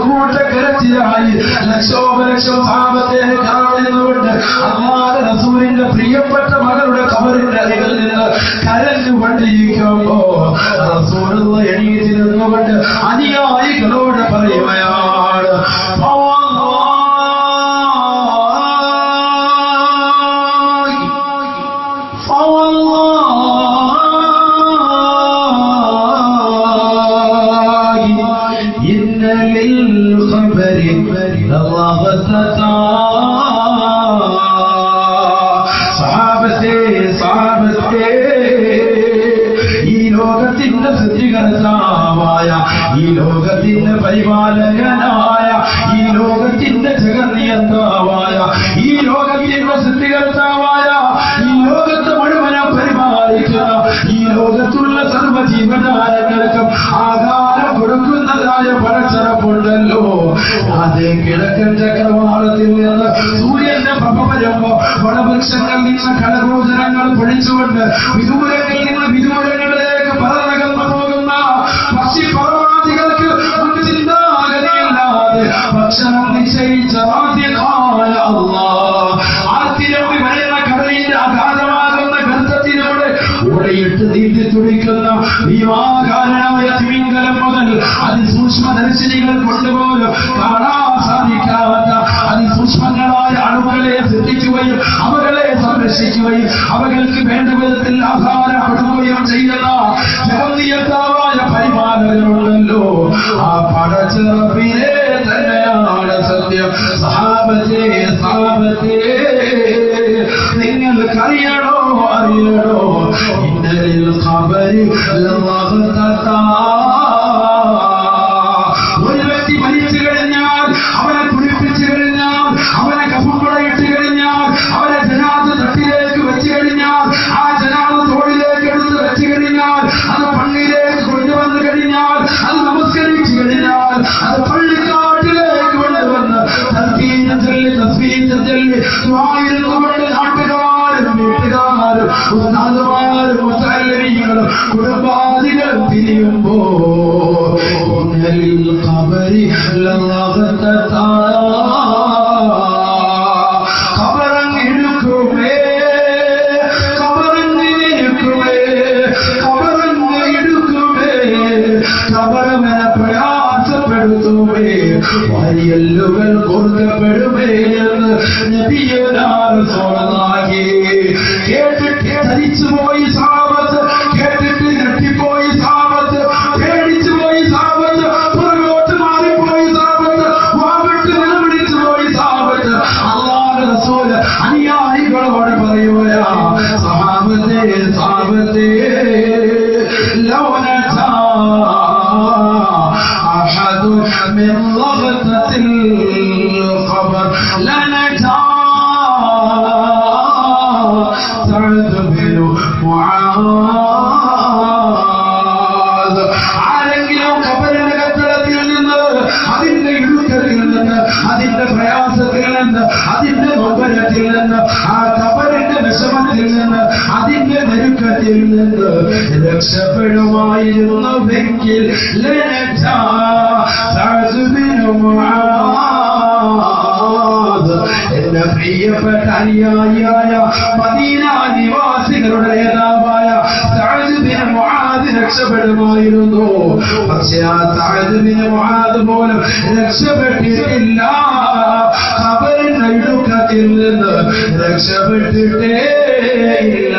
കൂട്ടക്കരച്ചിലായി ലക്ഷോ ലക്ഷം സഹാബത്തെ കാണുന്നുണ്ട്. അല്ലാഹുവിന്റെ റസൂലിന്റെ പ്രിയപ്പെട്ട മകളുടെ ഖബറിന്റെ അരികിൽ നിന്ന് കരഞ്ഞുകൊണ്ടിരിക്കുമ്പോ റസൂലുള്ള എണീറ്റ് നിന്നുകൊണ്ട് അനുയായികളോട് പറയുകയാണ്, ഈ ലോകത്തിന്റെ പരിപാലകനായ, ഈ ലോകത്തിന്റെ ജഗന്നിയന്താവായ, ഈ ലോകത്തിന്റെ സൃഷ്ടികർത്താവായ, ഈ ലോകത്തെ മുഴുവനും പരിപാലിക്കുന്ന, ഈ ലോകത്തുള്ള സർവ്വജീവജാലങ്ങൾക്കും ആകാരം കൊടുക്കുന്നതായ പടച്ചറപ്പുണ്ടല്ലോ. അതേ കിഴക്കൻ ചക്രവാളത്തിൽ നിന്ന് സൂര്യന്റെ പ്രഭ വരുമ്പോ വടവൃക്ഷങ്ങളിൽ നിന്ന് കടഗോചരങ്ങൾ പൊഴിച്ചുകൊണ്ട് വിദൂരങ്ങളിൽ നിന്ന് വിദൂരങ്ങളിലേക്ക് പറന്നകന്നു പോകുന്ന പക്ഷിപർവാദികൾക്ക് ഒരു ചിന്താഗതിയില്ലാതെ ഭക്ഷണം നിശ്ചയിച്ച ആദ്യകാല അല്ലാഹ് ആർത്തിരമ്പി വരുന്ന കടലിന്റെ അഗാധമാകുന്ന ഗർത്തത്തിലൂടെ ഓടയിട്ട് നീട്ടി തുടിക്കുന്ന ഭീമാകാരനായ തിമിംഗലം മുതൽ അതിസൂക്ഷ്മദർശിനികൾ കൊണ്ടുപോലും കാണാൻ സാധിക്കാത്ത അതിസൂക്ഷ്മങ്ങളായ അണുക്കളെ സൃഷ്ടിക്കുകയും അവകളെ സംരക്ഷിക്കുകയും അവകൾക്ക് വേണ്ട വിധത്തിൽ ആഹാരം കൊടുക്കുകയും ചെയ്യുന്ന ജഗന്നിയന്താവായ പരിപാലകരുണ്ടല്ലോ. ആ പടച്ചിറപ്പിനെ തന്നെയാണ് സത്യം. സഹാബത്തെ നിങ്ങൾക്കറിയണോ അറിയണോ, ഇന്നലിൽ ഖബരി ഒരു വ്യക്തി മരിച്ചു കഴിഞ്ഞാൽ, അവനെ കുളിപ്പിച്ചു കഴിഞ്ഞാൽ, അവനെ കഫുമ്പടയിട്ട് കഴിഞ്ഞാൽ, അവനെ ജനാദ തട്ടിലേക്ക് വെച്ചു കഴിഞ്ഞാൽ, ആ ജനാദ തോളിലേക്ക് എടുത്ത് വെച്ചു കഴിഞ്ഞാൽ, അത് പള്ളിയിലേക്ക് കൊണ്ടുവന്നു കഴിഞ്ഞാൽ, അത് നമസ്കരിച്ചു കഴിഞ്ഞാൽ, അത് പള്ളിക്കാട്ടിലേക്ക് കൊണ്ടുവന്ന് തസ്ബീഹ് ചൊല്ലി കൊണ്ട് നാട്ടുകാരും വീട്ടുകാരും ഉസ്താദുമാരും മുതല്ലിമീങ്ങളും കുടുംബാദികളും തിരിയുമ്പോ പ്രയാസപ്പെടുത്തുമേ, വരിയല്ലുകൾ കൊടുക്കപ്പെടുമേ എന്ന് നബിയുനാഹി കേട്ടിട്ട് ധരിച്ചുപോയി സാബത്ത്, കേട്ടിട്ട് ഞെട്ടിപ്പോയി സാബത്ത്, പേടിച്ചു പോയി സാബത്ത്, പുറകോട്ട് മാറിപ്പോയി സാബത്ത്, വാവിട്ട് നിലവിളിച്ചു പോയി സാബത്ത്. അല്ലാഹുവിന്റെ റസൂൽ അനുയായികളോട് പറയുകയാ, സഹാബത്തെ ലൗ നജാ അഹദു മിൻ ലഗ്തത്തിൽ ഖബർ ലനജാ സഅദ് ബിൻ മുആദ്. ആരെങ്കിലും ഖബറിന്റെ കത്തളത്തിൽ നിന്ന്, അതിന്റെ ഇടുക്കത്തിൽ നിന്ന്, അതിന്റെ പ്രയാസത്തിൽ നിന്ന്, അതിന്റെ നൊമ്പരത്തിൽ നിന്ന്, ആ ഖബറിന്റെ വിഷമത്തിൽ നിന്ന്, അതിന്റെ നെരുക്കത്തിൽ നിന്ന് രക്ഷപ്പെടുമായിരുന്നുവെങ്കിൽ ലനജാ സഅദ് ബിൻ മുആദ്. എന്റെ പ്രിയപ്പെട്ട അനുയായിയായ മദീന നിവാസികളുടെ നേതാവായ സഅദ് ബിൻ മുആദ് രക്ഷപ്പെടുമായിരുന്നു. പക്ഷേ ആ സഅദ് ബിൻ മുആദ് പോലും രക്ഷപ്പെട്ടിട്ടില്ല. ഖബറിന്റെ ഇടുക്കത്തിൽ നിന്ന് രക്ഷപ്പെട്ടിട്ടേ ഇല്ല.